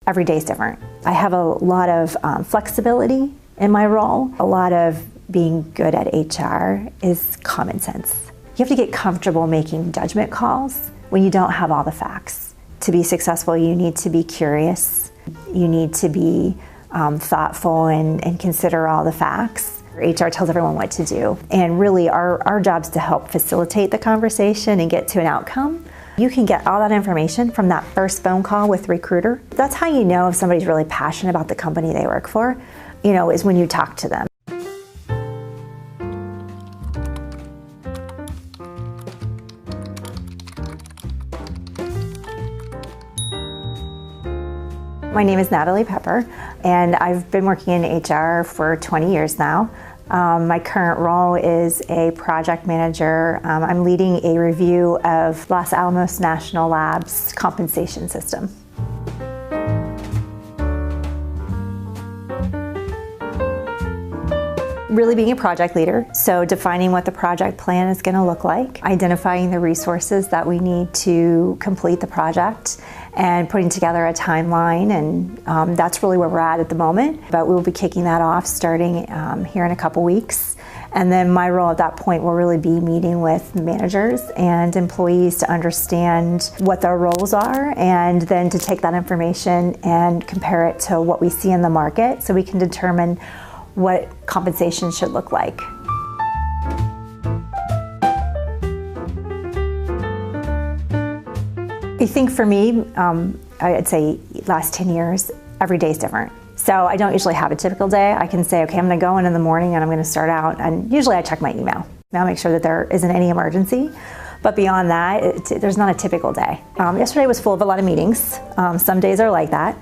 every day is different. I have a lot of flexibility in my role. A lot of being good at HR is common sense. You have to get comfortable making judgment calls when you don't have all the facts. To be successful, you need to be curious. You need to be thoughtful and consider all the facts. HR tells everyone what to do. And really our job is to help facilitate the conversation and get to an outcome. You can get all that information from that first phone call with the recruiter. That's how you know if somebody's really passionate about the company they work for, is when you talk to them. My name is Natalie Pepper, and I've been working in HR for 20 years now. My current role is a project manager. I'm leading a review of Los Alamos National Labs compensation system. Really being a project leader, so defining what the project plan is going to look like, identifying the resources that we need to complete the project, and putting together a timeline, and that's really where we're at the moment. But we will be kicking that off starting here in a couple weeks. And then my role at that point will really be meeting with managers and employees to understand what their roles are, and then to take that information and compare it to what we see in the market so we can determine what compensation should look like. I think for me, I'd say last 10 years, every day is different. So I don't usually have a typical day. I can say, okay, I'm gonna go in the morning and I'm gonna start out, and usually I check my email. I'll make sure that there isn't any emergency. But beyond that, there's not a typical day. Yesterday was full of a lot of meetings. Some days are like that.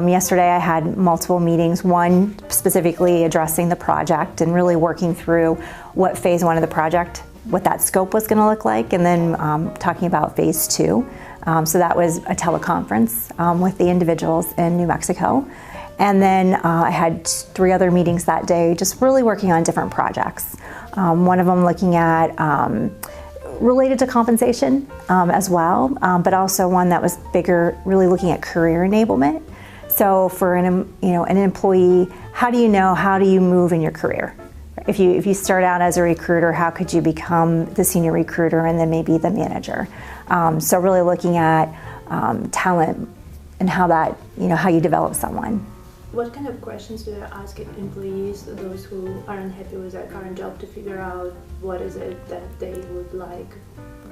Yesterday I had multiple meetings, one specifically addressing the project and really working through what phase one of the project, what that scope was gonna look like, and then talking about phase two. So that was a teleconference with the individuals in New Mexico. And then I had 3 other meetings that day, just really working on different projects. One of them looking at related to compensation as well, but also one that was bigger, really looking at career enablement. So for an employee, how do you move in your career? If you start out as a recruiter, how could you become the senior recruiter and then maybe the manager? So really looking at talent and how you develop someone. What kind of questions do you ask employees, those who are unhappy with their current job, to figure out what is it that they would like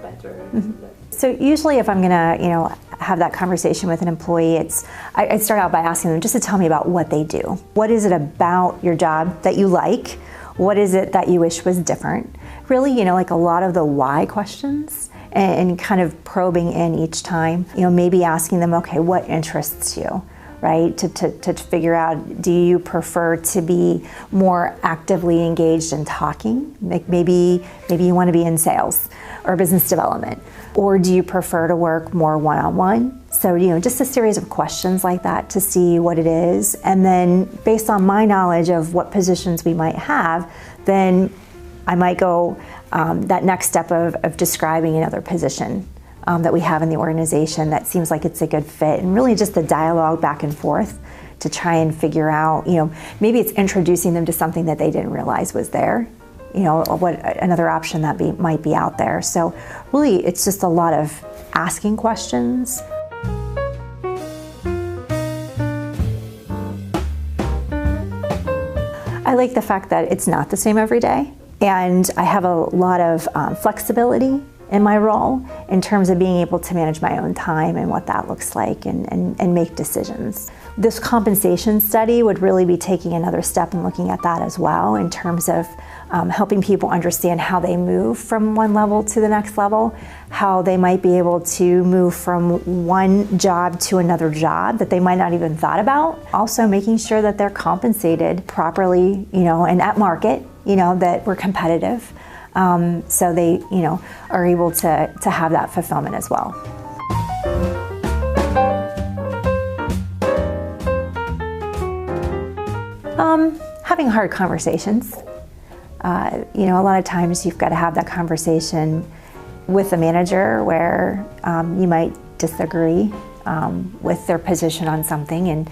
better? Mm-hmm. So usually if I'm gonna have that conversation with an employee, I start out by asking them just to tell me about what they do. What is it about your job that you like? What is it that you wish was different? Really, like a lot of the why questions, and kind of probing in each time. Maybe asking them, okay, what interests you? Right, to figure out, do you prefer to be more actively engaged in talking? Like maybe you want to be in sales or business development, or do you prefer to work more one-on-one? So just a series of questions like that to see what it is, and then based on my knowledge of what positions we might have, then I might go that next step of describing another position that we have in the organization that seems like it's a good fit, and really just the dialogue back and forth to try and figure out, maybe it's introducing them to something that they didn't realize was there, what another option that might be out there. So really it's just a lot of asking questions. I like the fact that it's not the same every day, and I have a lot of flexibility in my role in terms of being able to manage my own time and what that looks like, and make decisions. This compensation study would really be taking another step and looking at that as well in terms of helping people understand how they move from one level to the next level, how they might be able to move from one job to another job that they might not even thought about. Also making sure that they're compensated properly, and at market, that we're competitive. So they, are able to have that fulfillment as well. Having hard conversations. A lot of times you've got to have that conversation with the manager where you might disagree with their position on something. And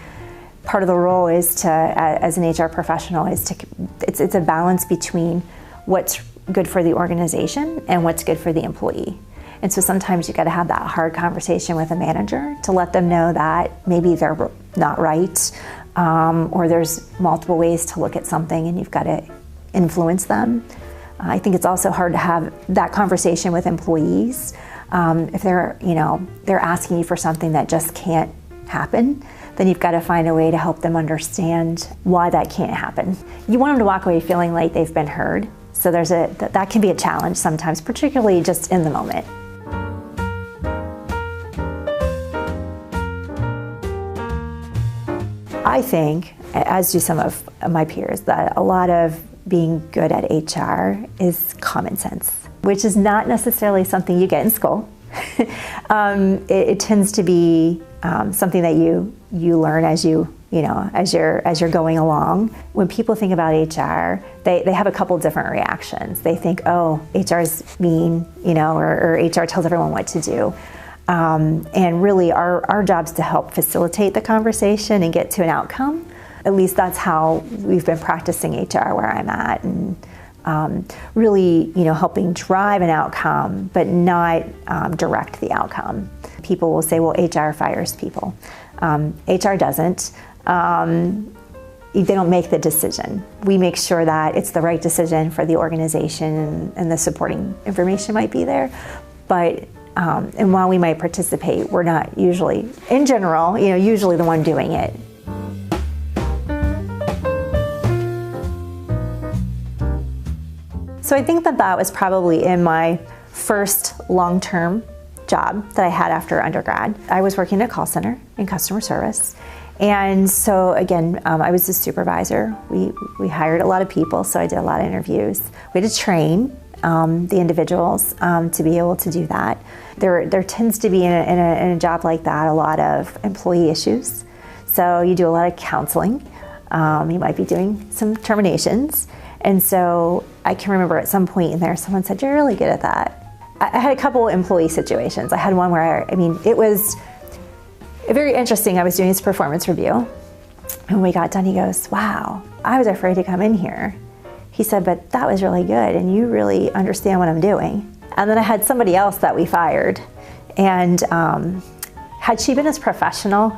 part of the role is to, as an HR professional, it's a balance between what's good for the organization and what's good for the employee. And so sometimes you got to have that hard conversation with a manager to let them know that maybe they're not right, or there's multiple ways to look at something and you've got to influence them. I think it's also hard to have that conversation with employees if they're asking you for something that just can't happen. Then you've got to find a way to help them understand why that can't happen. You want them to walk away feeling like they've been heard. So that can be a challenge sometimes, particularly just in the moment. I think, as do some of my peers, that a lot of being good at HR is common sense, which is not necessarily something you get in school. It tends to be something that you learn as you're going along. When people think about HR, they have a couple different reactions. They think, oh, HR is mean, or HR tells everyone what to do. And really, our job is to help facilitate the conversation and get to an outcome. At least that's how we've been practicing HR where I'm at, and really, helping drive an outcome, but not direct the outcome. People will say, well, HR fires people. HR doesn't. They don't make the decision. We make sure that it's the right decision for the organization, and the supporting information might be there. But and while we might participate, we're not usually, in general, usually the one doing it. So I think that was probably in my first long-term job that I had after undergrad. I was working at a call center in customer service. And so again, I was a supervisor. We hired a lot of people, so I did a lot of interviews. We had to train the individuals to be able to do that. There tends to be in a job like that a lot of employee issues. So you do a lot of counseling. You might be doing some terminations. And so I can remember at some point in there, someone said, "You're really good at that." I had a couple employee situations. I had one where, it was very interesting. I was doing this performance review, and when we got done, he goes, "Wow, I was afraid to come in here." He said, "But that was really good, and you really understand what I'm doing." And then I had somebody else that we fired, and had she been as professional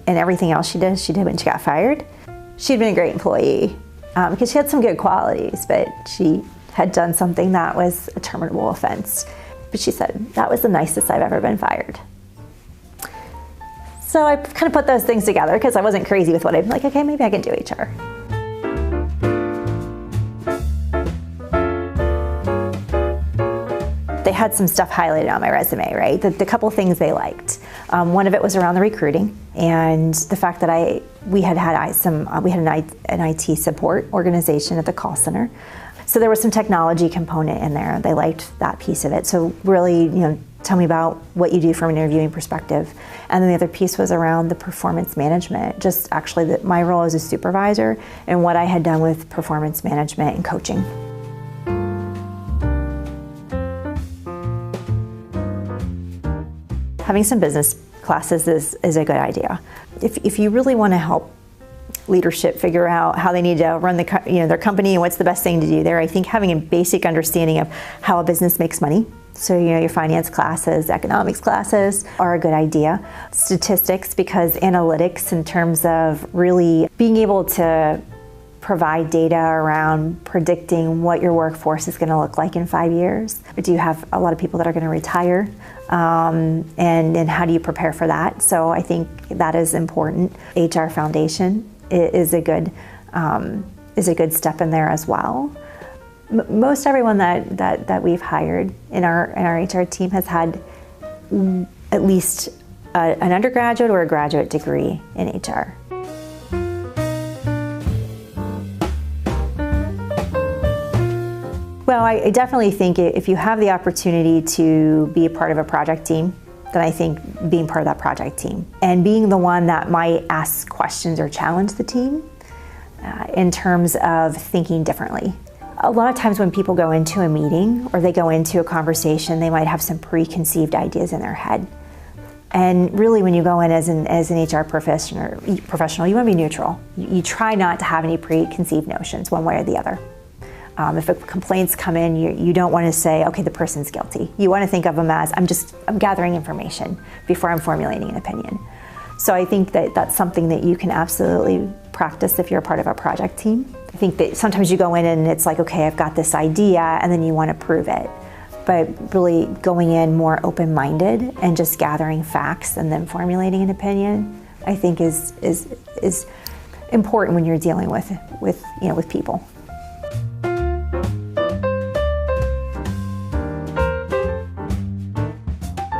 in everything else she did when she got fired, she'd been a great employee. Because she had some good qualities, but she had done something that was a terminable offense. But she said, "That was the nicest I've ever been fired." So I kind of put those things together because I wasn't crazy with what I'm like, okay, maybe I can do HR. They had some stuff highlighted on my resume, right? The couple things they liked. One of it was around the recruiting and the fact that we had an IT support organization at the call center. So there was some technology component in there. They liked that piece of it. So really, tell me about what you do from an interviewing perspective. And then the other piece was around the performance management, just actually my role as a supervisor and what I had done with performance management and coaching. Having some business classes is a good idea. If you really want to help leadership figure out how they need to run their company and what's the best thing to do there, I think having a basic understanding of how a business makes money, so your finance classes, economics classes are a good idea. Statistics, because analytics in terms of really being able to provide data around predicting what your workforce is going to look like in 5 years. Do you have a lot of people that are going to retire? And how do you prepare for that? So I think that is important. HR Foundation is a good step in there as well. Most everyone that we've hired in our HR team has had at least an undergraduate or a graduate degree in HR. Well, I definitely think if you have the opportunity to be a part of a project team, then I think being part of that project team and being the one that might ask questions or challenge the team in terms of thinking differently. A lot of times when people go into a meeting or they go into a conversation, they might have some preconceived ideas in their head. And really, when you go in as an HR professional, you want to be neutral. You try not to have any preconceived notions one way or the other. If complaints come in, you don't want to say, okay, the person's guilty. You want to think of them as, I'm gathering information before I'm formulating an opinion. So I think that that's something that you can absolutely practice if you're a part of a project team. I think that sometimes you go in and it's like, okay, I've got this idea, and then you want to prove it. But really going in more open-minded and just gathering facts and then formulating an opinion, I think is important when you're dealing with people.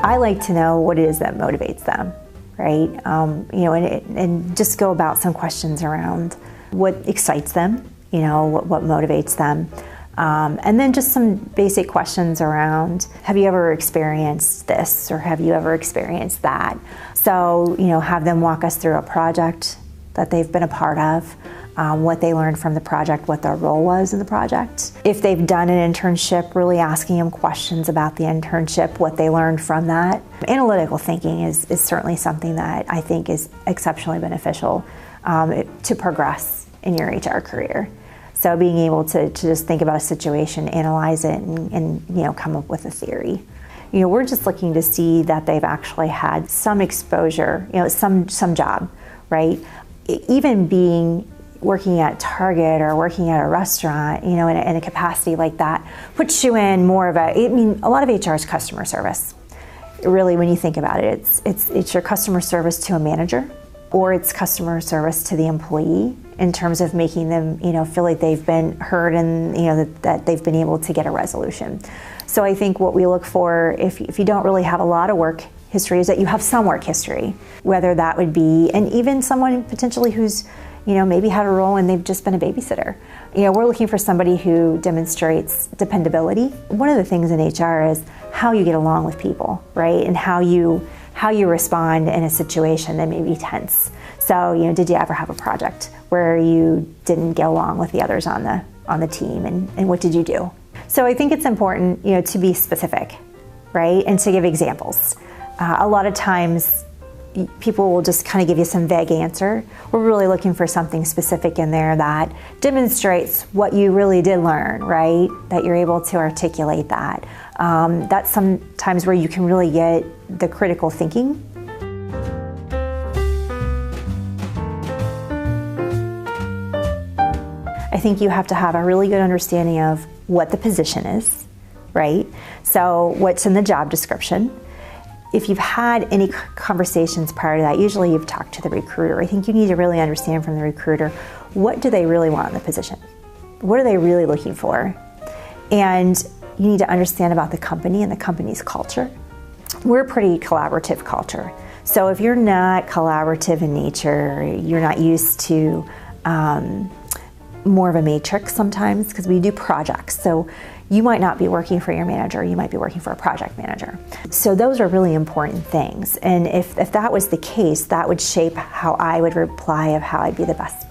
I like to know what it is that motivates them, right? And just go about some questions around what excites them, what motivates them. And then just some basic questions around, have you ever experienced this, or have you ever experienced that? So, have them walk us through a project that they've been a part of, what they learned from the project, what their role was in the project. If they've done an internship, really asking them questions about the internship, what they learned from that. Analytical thinking is certainly something that I think is exceptionally beneficial to progress in your HR career. So being able to just think about a situation, analyze it, and come up with a theory. We're just looking to see that they've actually had some exposure, some job, right? Even working at Target or working at a restaurant, in a capacity like that, puts you in more of a lot of HR is customer service. Really, when you think about it, it's your customer service to a manager, or it's customer service to the employee in terms of making them, feel like they've been heard and, that they've been able to get a resolution. So I think what we look for, if you don't really have a lot of work history, is that you have some work history, whether that would be, and even someone potentially who's, maybe had a role and they've just been a babysitter. We're looking for somebody who demonstrates dependability. One of the things in HR is how you get along with people, right? And how you respond in a situation that may be tense. So, did you ever have a project where you didn't get along with the others on the team, and what did you do? So I think it's important, to be specific, right? And to give examples. A lot of times people will just kind of give you some vague answer. We're really looking for something specific in there that demonstrates what you really did learn, right? That you're able to articulate that. That's sometimes where you can really get the critical thinking. I think you have to have a really good understanding of what the position is, right? So what's in the job description. If you've had any conversations prior to that, usually you've talked to the recruiter. I think you need to really understand from the recruiter, what do they really want in the position? What are they really looking for? And you need to understand about the company and the company's culture. We're a pretty collaborative culture. So if you're not collaborative in nature, you're not used to more of a matrix sometimes, because we do projects. So you might not be working for your manager, you might be working for a project manager. So those are really important things. And if that was the case, that would shape how I would reply of how I'd be the best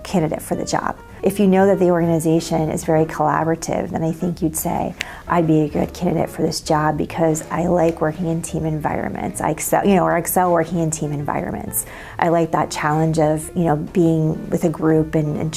candidate for the job. If you know that the organization is very collaborative, then I think you'd say, I'd be a good candidate for this job because I like working in team environments. I excel working in team environments. I like that challenge of, being with a group and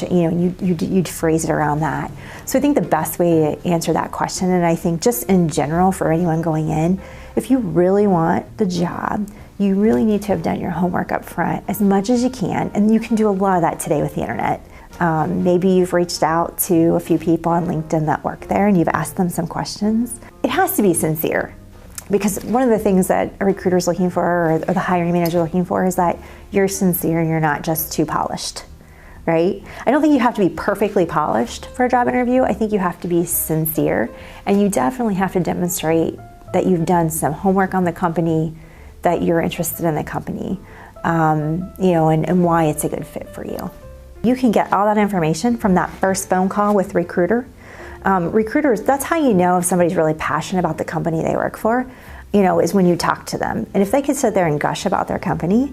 you'd phrase it around that. So I think the best way to answer that question, and I think just in general for anyone going in, if you really want the job, you really need to have done your homework up front as much as you can, and you can do a lot of that today with the internet. Maybe you've reached out to a few people on LinkedIn that work there and you've asked them some questions. It has to be sincere, because one of the things that a recruiter is looking for, or the hiring manager looking for, is that you're sincere and you're not just too polished, right? I don't think you have to be perfectly polished for a job interview. I think you have to be sincere, and you definitely have to demonstrate that you've done some homework on the company, that you're interested in the company, and why it's a good fit for you. You can get all that information from that first phone call with recruiter. Recruiters, that's how you know if somebody's really passionate about the company they work for, is when you talk to them. And if they can sit there and gush about their company,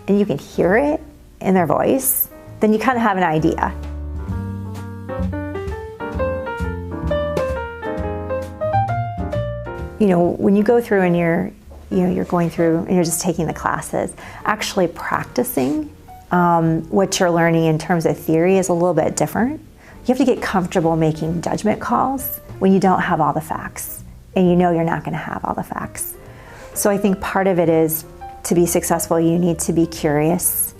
and you can hear it in their voice, then you kind of have an idea. When you go through and you're going through and you're just taking the classes. Actually practicing what you're learning in terms of theory is a little bit different. You have to get comfortable making judgment calls when you don't have all the facts and you know you're not going to have all the facts. So I think part of it is, to be successful, you need to be curious.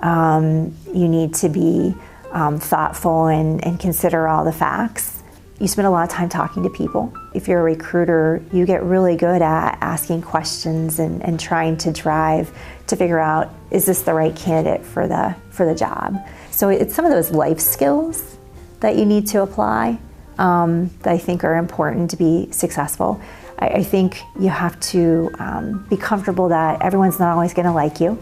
You need to be thoughtful and consider all the facts. You spend a lot of time talking to people. If you're a recruiter, you get really good at asking questions and trying to drive to figure out, is this the right candidate for the job? So it's some of those life skills that you need to apply that I think are important to be successful. I think you have to be comfortable that everyone's not always going to like you,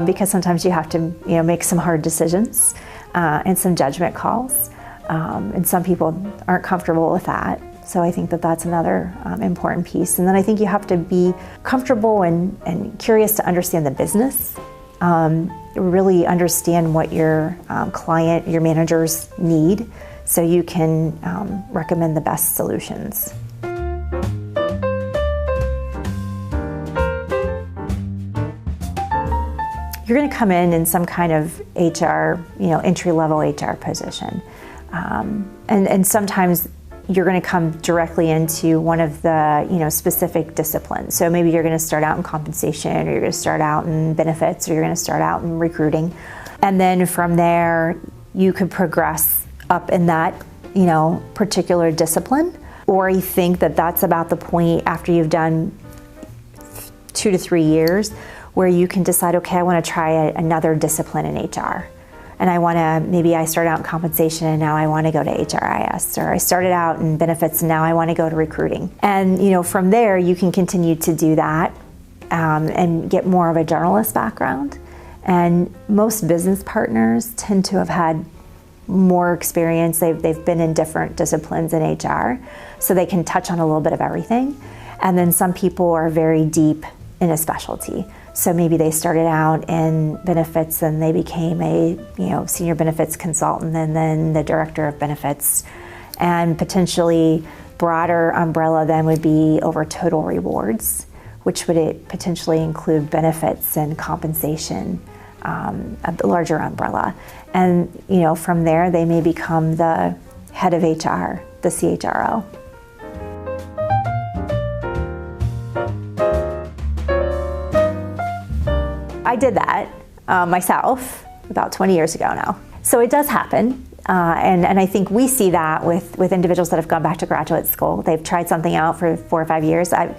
because sometimes you have to make some hard decisions and some judgment calls, and some people aren't comfortable with that. So I think that that's another important piece. And then I think you have to be comfortable and curious to understand the business, really understand what your client, your managers need, so you can recommend the best solutions. You're going to come in some kind of HR, entry-level HR position. And sometimes you're going to come directly into one of the, specific disciplines. So maybe you're going to start out in compensation, or you're going to start out in benefits, or you're going to start out in recruiting. And then from there, you could progress up in that, particular discipline. Or you think that that's about the point after you've done 2 to 3 years where you can decide, okay, I want to try another discipline in HR. And maybe I started out in compensation and now I want to go to HRIS, or I started out in benefits and now I want to go to recruiting. And from there you can continue to do that and get more of a generalist background. And most business partners tend to have had more experience. They've been in different disciplines in HR, so they can touch on a little bit of everything. And then some people are very deep in a specialty. So maybe they started out in benefits and they became a senior benefits consultant and then the director of benefits. And potentially broader umbrella then would be over total rewards, which would potentially include benefits and compensation, a larger umbrella. And from there they may become the head of HR, the CHRO. I did that myself about 20 years ago now. So it does happen. And I think we see that with individuals that have gone back to graduate school. They've tried something out for 4 or 5 years. I've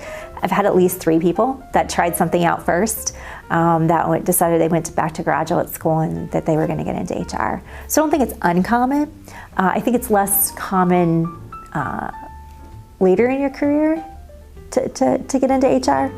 had at least 3 people that tried something out first, that decided they went back to graduate school and that they were going to get into HR. So I don't think it's uncommon. I think it's less common later in your career to get into HR.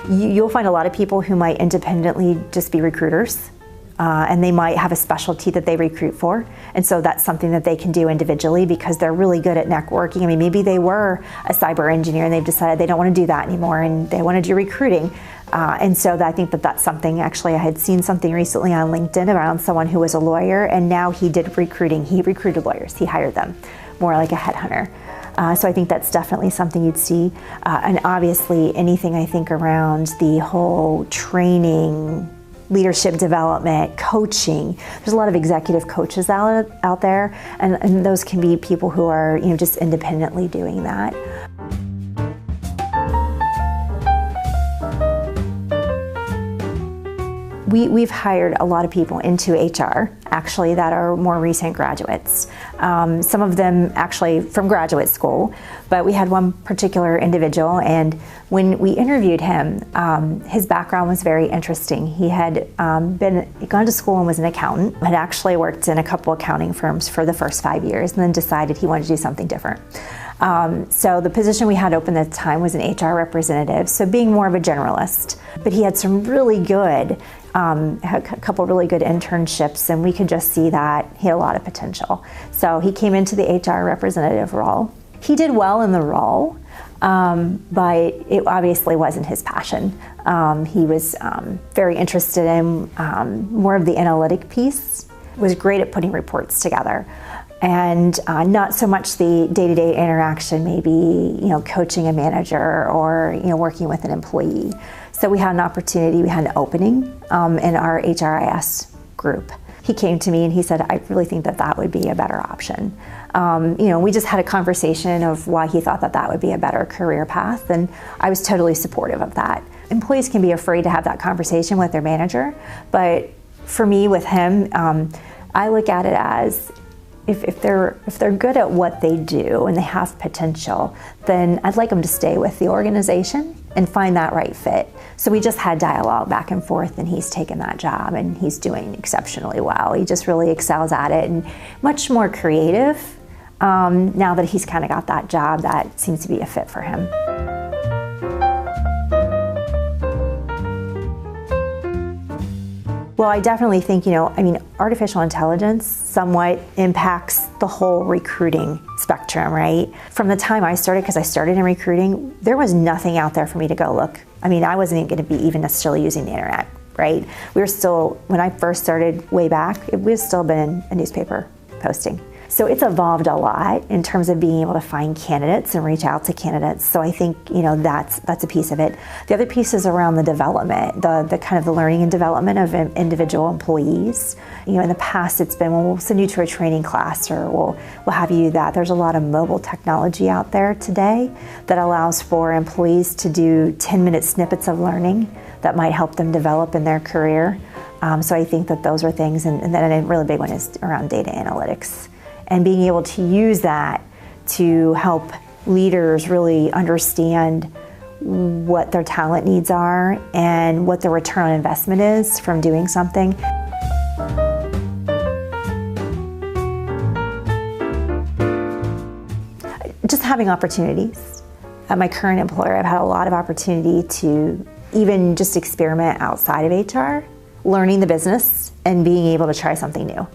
You'll find a lot of people who might independently just be recruiters, and they might have a specialty that they recruit for, and so that's something that they can do individually because they're really good at networking. I mean, maybe they were a cyber engineer and they've decided they don't want to do that anymore and they want to do recruiting, and so I think that that's something. Actually, I had seen something recently on LinkedIn around someone who was a lawyer and now he did recruiting. He recruited lawyers, he hired them, more like a headhunter. So I think that's definitely something you'd see. And obviously anything I think around the whole training, leadership development, coaching. There's a lot of executive coaches out there, and those can be people who are just independently doing that. We've hired a lot of people into HR, actually, that are more recent graduates. Some of them actually from graduate school, but we had one particular individual, and when we interviewed him, his background was very interesting. He had gone to school and was an accountant, had actually worked in a couple accounting firms for the first 5 years, and then decided he wanted to do something different. So the position we had open at the time was an HR representative, so being more of a generalist. But he had some really good, had a couple really good internships, and we could just see that he had a lot of potential. So he came into the HR representative role. He did well in the role, but it obviously wasn't his passion. He was very interested in more of the analytic piece, was great at putting reports together. and not so much the day-to-day interaction, maybe coaching a manager or working with an employee. So we had an opportunity, we had an opening in our HRIS group. He came to me and he said, I really think that would be a better option. We just had a conversation of why he thought that would be a better career path, and I was totally supportive of that. Employees can be afraid to have that conversation with their manager, but for me, with him, I look at it as if they're good at what they do and they have potential, then I'd like them to stay with the organization and find that right fit. So we just had dialogue back and forth, and he's taken that job and he's doing exceptionally well. He just really excels at it and much more creative now that he's kind of got that job that seems to be a fit for him. Well, I definitely think, artificial intelligence somewhat impacts the whole recruiting spectrum, right? From the time I started, because I started in recruiting, there was nothing out there for me to go look. I wasn't going to be even necessarily using the internet, right? We were still, when I first started way back, we've still been a newspaper posting. So it's evolved a lot in terms of being able to find candidates and reach out to candidates. So I think, that's a piece of it. The other piece is around the development, the kind of the learning and development of individual employees. In the past it's been, we'll send you to a training class or we'll have you do that. There's a lot of mobile technology out there today that allows for employees to do 10-minute snippets of learning that might help them develop in their career. So I think that those are things, and then a really big one is around data analytics. And being able to use that to help leaders really understand what their talent needs are and what the return on investment is from doing something. Just having opportunities. At my current employer, I've had a lot of opportunity to even just experiment outside of HR, learning the business and being able to try something new.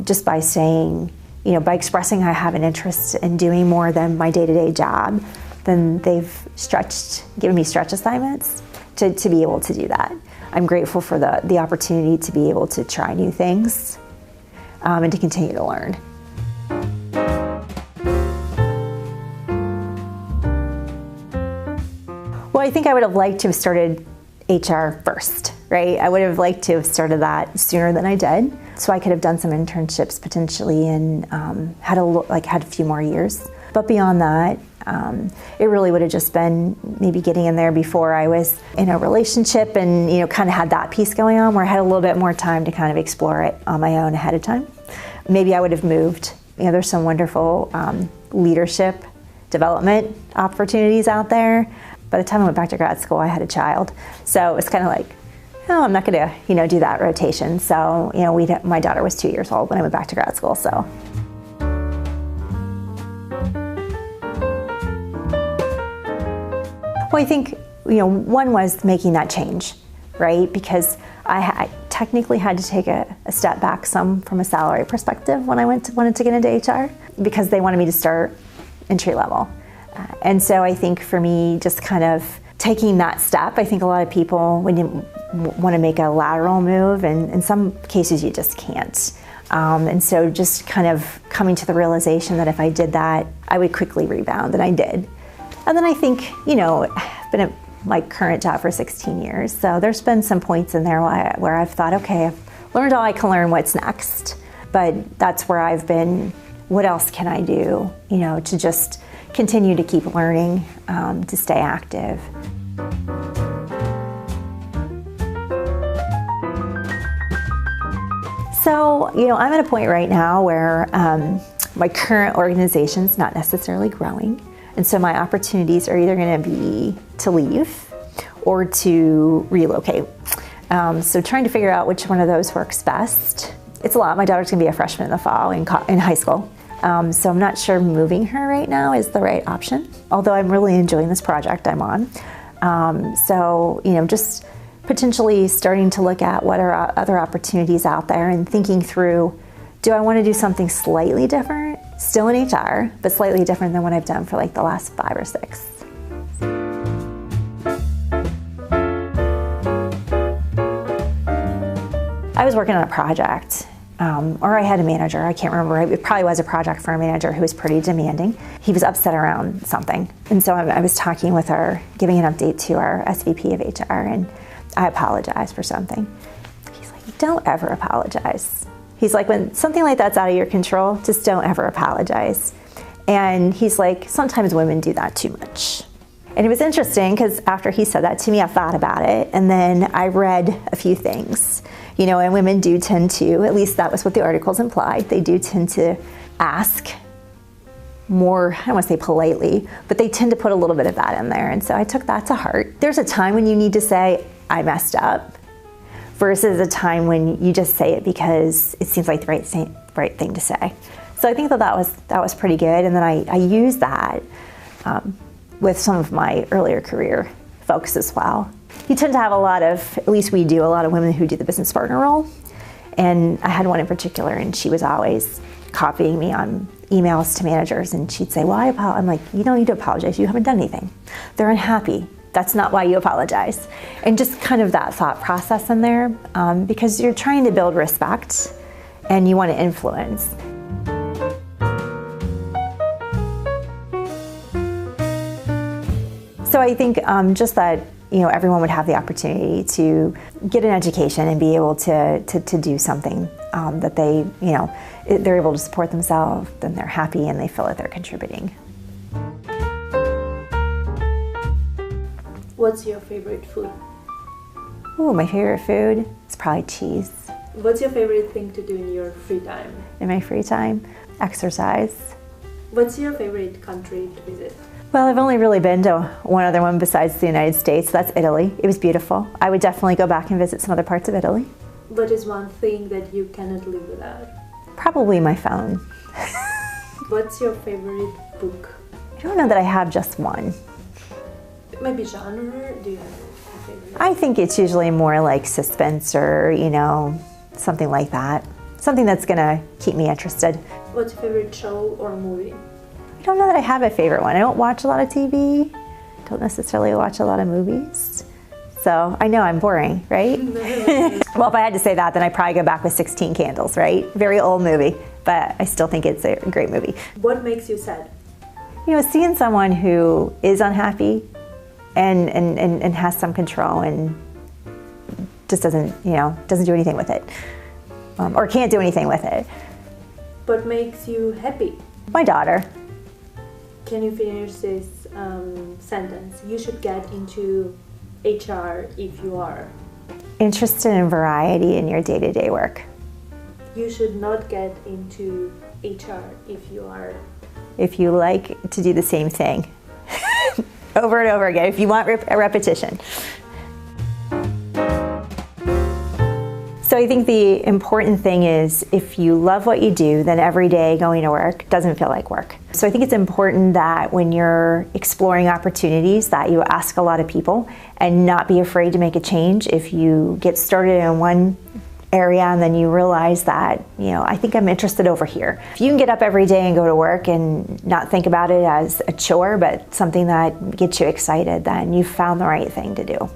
Just by saying, by expressing I have an interest in doing more than my day-to-day job, then they've given me stretch assignments to be able to do that. I'm grateful for the opportunity to be able to try new things and to continue to learn. Well, I think I would have liked to have started HR first, right? I would have liked to have started that sooner than I did, so I could have done some internships potentially and had a few more years. But beyond that, it really would have just been maybe getting in there before I was in a relationship and kind of had that piece going on where I had a little bit more time to kind of explore it on my own ahead of time. Maybe I would have moved. There's some wonderful leadership development opportunities out there. By the time I went back to grad school, I had a child. So it's kind of like, oh, I'm not going to, do that rotation. So, my daughter was 2 years old when I went back to grad school, so. Well, I think, one was making that change, right? Because I technically had to take a step back some from a salary perspective when I wanted to get into HR because they wanted me to start entry level. And so I think for me, just kind of taking that step, I think a lot of people want to make a lateral move, and in some cases you just can't. And so just kind of coming to the realization that if I did that, I would quickly rebound, and I did. And then I think, I've been at my current job for 16 years, so there's been some points in there where I've thought, okay, I've learned all I can learn, what's next? But that's where I've been, what else can I do, to just continue to keep learning, to stay active. So, I'm at a point right now where my current organization's not necessarily growing. And so my opportunities are either going to be to leave or to relocate. So trying to figure out which one of those works best. It's a lot. My daughter's going to be a freshman in the fall in high school. So I'm not sure moving her right now is the right option, although I'm really enjoying this project I'm on. So, just potentially starting to look at what are other opportunities out there and thinking through, do I want to do something slightly different, still in HR, but slightly different than what I've done for like the last 5 or 6. I was working on a project or I had a manager, I can't remember, it probably was a project for a manager who was pretty demanding. He was upset around something. And so I was talking with her, giving an update to our SVP of HR, and I apologized for something. He's like, don't ever apologize. He's like, when something like that's out of your control, just don't ever apologize. And he's like, sometimes women do that too much. And it was interesting because after he said that to me, I thought about it, and then I read a few things. You know, and women do tend to, at least that was what the articles implied, they do tend to ask more, I don't want to say politely, but they tend to put a little bit of that in there. And so I took that to heart. There's a time when you need to say, I messed up, versus a time when you just say it because it seems like the right thing to say. So I think that was pretty good. And then I used that with some of my earlier career folks as well. You tend to have a lot of, at least we do, a lot of women who do the business partner role. And I had one in particular, and she was always copying me on emails to managers, and she'd say, well, I'm like, you don't need to apologize, you haven't done anything. They're unhappy, that's not why you apologize. And just kind of that thought process in there, because you're trying to build respect and you want to influence. So I think just that, you know, everyone would have the opportunity to get an education and be able to do something that they, you know, they're able to support themselves, then they're happy and they feel that they're contributing. What's your favorite food? Ooh, my favorite food is probably cheese. What's your favorite thing to do in your free time? In my free time, exercise. What's your favorite country to visit? Well, I've only really been to one other one besides the United States. That's Italy. It was beautiful. I would definitely go back and visit some other parts of Italy. What is one thing that you cannot live without? Probably my phone. What's your favorite book? I don't know that I have just one. Maybe genre? Do you have a favorite? I think it's usually more like suspense or, you know, something like that. Something that's gonna keep me interested. What's your favorite show or movie? I don't know that I have a favorite one. I don't watch a lot of TV. Don't necessarily watch a lot of movies. So I know I'm boring, right? Well, if I had to say that, then I'd probably go back with 16 Candles, right? Very old movie, but I still think it's a great movie. What makes you sad? You know, seeing someone who is unhappy and has some control and just doesn't do anything with it, or can't do anything with it. What makes you happy? My daughter. Can you finish this sentence? You should get into HR if you are interested in variety in your day-to-day work. You should not get into HR if you are. If you like to do the same thing over and over again, if you want a repetition. So I think the important thing is if you love what you do, then every day going to work doesn't feel like work. So I think it's important that when you're exploring opportunities that you ask a lot of people and not be afraid to make a change. If you get started in one area and then you realize that, you know, I think I'm interested over here. If you can get up every day and go to work and not think about it as a chore, but something that gets you excited, then you've found the right thing to do.